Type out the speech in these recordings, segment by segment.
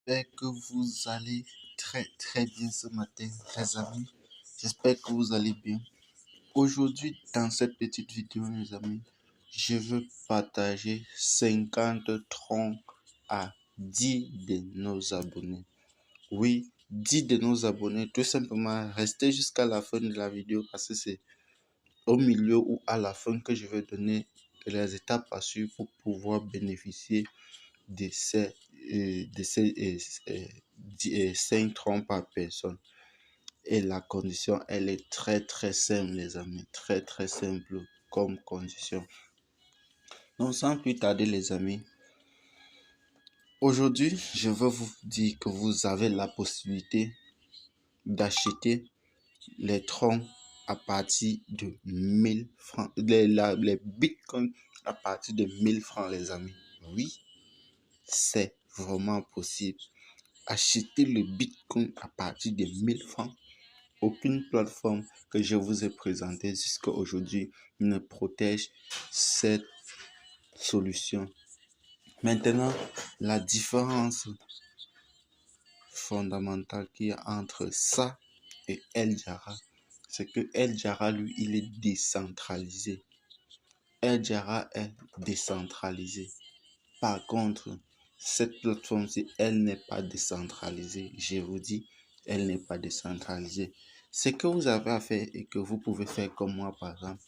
J'espère que vous allez très bien ce matin, les amis. J'espère que vous allez bien. Aujourd'hui, dans cette petite vidéo, les amis, je veux partager 50 troncs à 10 de nos abonnés. Oui, 10 de nos abonnés, tout simplement, restez jusqu'à la fin de la vidéo parce que c'est au milieu ou à la fin que je vais donner les étapes à suivre pour pouvoir bénéficier de ces 5 troncs par personne. Et la condition, elle est très simple, les amis. Très simple comme condition. Donc, sans plus tarder, les amis, aujourd'hui, je veux vous dire que vous avez la possibilité d'acheter les troncs à partir de 1000 francs. Les bitcoins à partir de 1000 francs, les amis. Oui, c'est vraiment possible. Acheter le bitcoin à partir de 1000 francs. Aucune plateforme que je vous ai présentée jusqu'à aujourd'hui ne protège cette solution. Maintenant, la différence fondamentale qu'il y a entre ça et El Jara, c'est que El Jara, lui, il est décentralisé. El Jara est décentralisé. Par contre, cette plateforme-ci, elle n'est pas décentralisée. Je vous dis, elle n'est pas décentralisée. Ce que vous avez à faire et que vous pouvez faire comme moi, par exemple,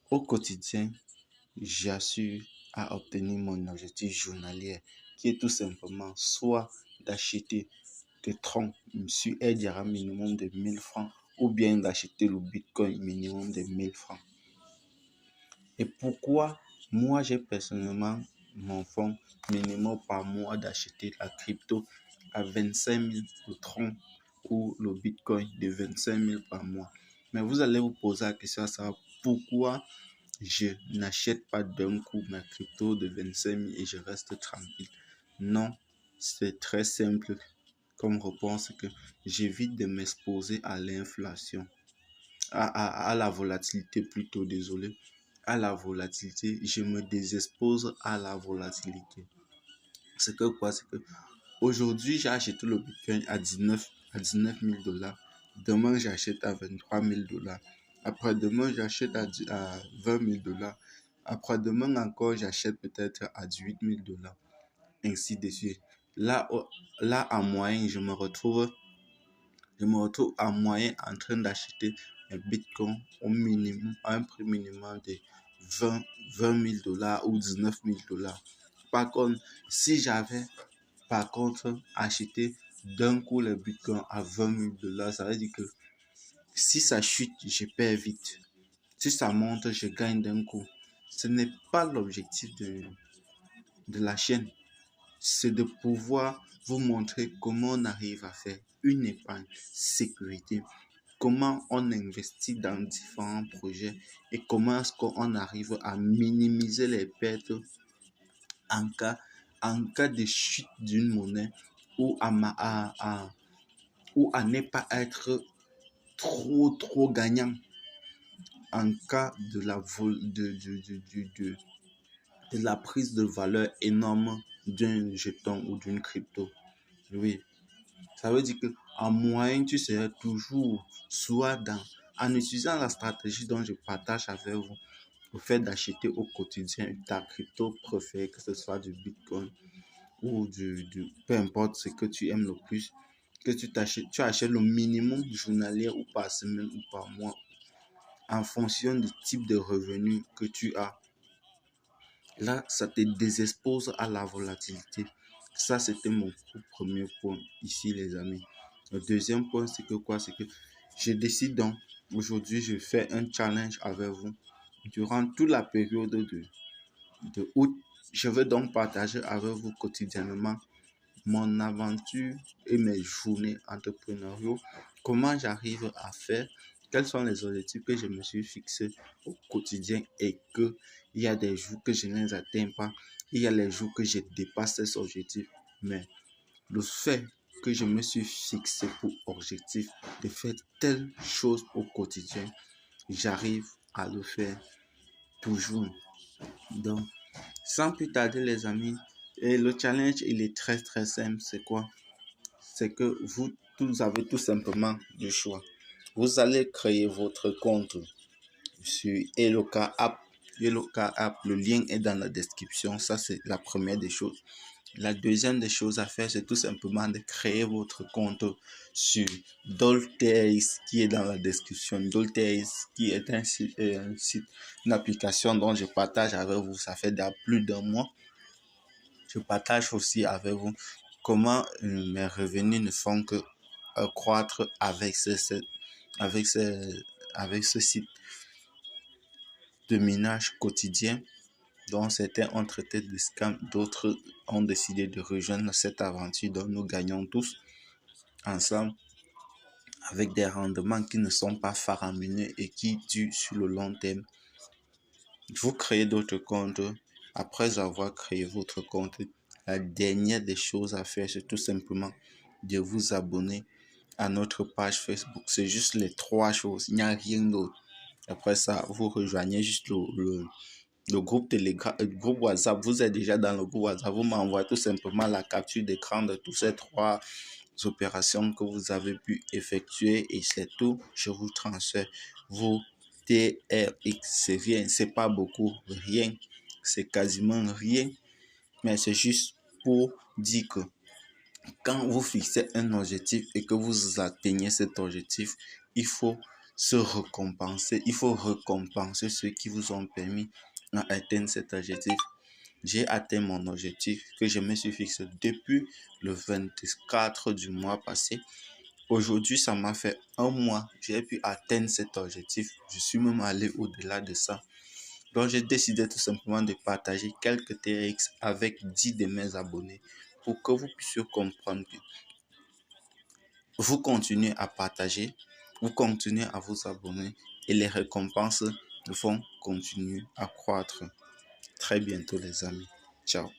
au quotidien, j'assure à obtenir mon objectif journalier, qui est tout simplement soit d'acheter des troncs sur Air minimum de 1000 francs, ou bien d'acheter le Bitcoin minimum de 1000 francs. Et pourquoi moi j'ai personnellement mon fonds minimum par mois d'acheter la crypto à 25 000 le tronc ou le Bitcoin de 25 000 par mois. Mais vous allez vous poser la question à savoir pourquoi je n'achète pas d'un coup ma crypto de 25 000 et je reste tranquille. Non, c'est très simple comme réponse, que j'évite de m'exposer à l'inflation, à la volatilité plutôt, désolé. À la volatilité, je me désexpose à la volatilité. C'est que quoi? C'est que aujourd'hui, j'ai acheté le Bitcoin à 19 000 dollars. Demain, j'achète à 23 000 dollars. Après-demain, j'achète à 20 000 dollars. Après-demain encore, j'achète peut-être à 18 000 dollars. Ainsi de suite. Là, en moyenne, je me retrouve en moyenne en train d'acheter un Bitcoin au minimum, à un prix minimum de 20 000 dollars ou 19 000 dollars. Par contre, si j'avais acheté d'un coup le Bitcoin à 20 000 dollars, ça veut dire que si ça chute, je perds vite. Si ça monte, je gagne d'un coup. Ce n'est pas l'objectif de la chaîne. C'est de pouvoir vous montrer comment on arrive à faire une épargne sécurité, comment on investit dans différents projets et comment est-ce qu'on arrive à minimiser les pertes en cas de chute d'une monnaie, ou à ne pas être trop gagnant en cas de la prise de valeur énorme d'un jeton ou d'une crypto. Oui, ça veut dire que en moyenne, tu seras toujours soit en utilisant la stratégie dont je partage avec vous, le fait d'acheter au quotidien ta crypto préférée, que ce soit du Bitcoin ou peu importe ce que tu aimes le plus, que tu achètes le minimum journalier ou par semaine ou par mois en fonction du type de revenu que tu as. Là, ça te désexpose à la volatilité. Ça, c'était mon premier point ici, les amis. Le deuxième point, c'est que quoi? C'est que je décide donc, aujourd'hui, je fais un challenge avec vous. Durant toute la période de août, je vais donc partager avec vous quotidiennement mon aventure et mes journées entrepreneuriales, comment j'arrive à faire, quels sont les objectifs que je me suis fixés au quotidien et que il y a des jours que je ne les atteins pas, il y a les jours que je dépasse ces objectifs. Mais le fait que je me suis fixé pour objectif de faire telle chose au quotidien, j'arrive à le faire toujours. Donc, sans plus tarder, les amis, Et le challenge, il est très très simple. C'est quoi? C'est que vous avez tout simplement du choix. Vous allez créer votre compte sur Eloka App. Eloka App, le lien est dans la description. Ça, c'est la première des choses. La deuxième des choses à faire, c'est tout simplement de créer votre compte sur Dolteris qui est dans la description. Dolteris qui est un site, une application dont je partage avec vous. Ça fait plus d'un mois. Je partage aussi avec vous comment mes revenus ne font que croître avec avec ce site de minage quotidien dont certains ont traité de scam, d'autres ont décidé de rejoindre cette aventure dont nous gagnons tous ensemble avec des rendements qui ne sont pas faramineux et qui durent sur le long terme. Vous créez d'autres comptes. Après avoir créé votre compte, la dernière des choses à faire, c'est tout simplement de vous abonner à notre page Facebook. C'est juste les trois choses. Il n'y a rien d'autre. Après ça, vous rejoignez juste le groupe Telegram, le groupe WhatsApp. Vous êtes déjà dans le groupe WhatsApp. Vous m'envoyez tout simplement la capture d'écran de toutes ces trois opérations que vous avez pu effectuer et c'est tout. Je vous transfère vos TRX. C'est rien, c'est pas beaucoup, rien. C'est quasiment rien, mais c'est juste pour dire que quand vous fixez un objectif et que vous atteignez cet objectif, il faut se récompenser. Il faut récompenser ceux qui vous ont permis d'atteindre cet objectif. J'ai atteint mon objectif que je me suis fixé depuis le 24 du mois passé. Aujourd'hui, ça m'a fait un mois. J'ai pu atteindre cet objectif. Je suis même allé au-delà de ça. Donc, j'ai décidé tout simplement de partager quelques TRX avec 10 de mes abonnés pour que vous puissiez comprendre que vous continuez à partager, vous continuez à vous abonner et les récompenses vont continuer à croître. Très bientôt, les amis. Ciao.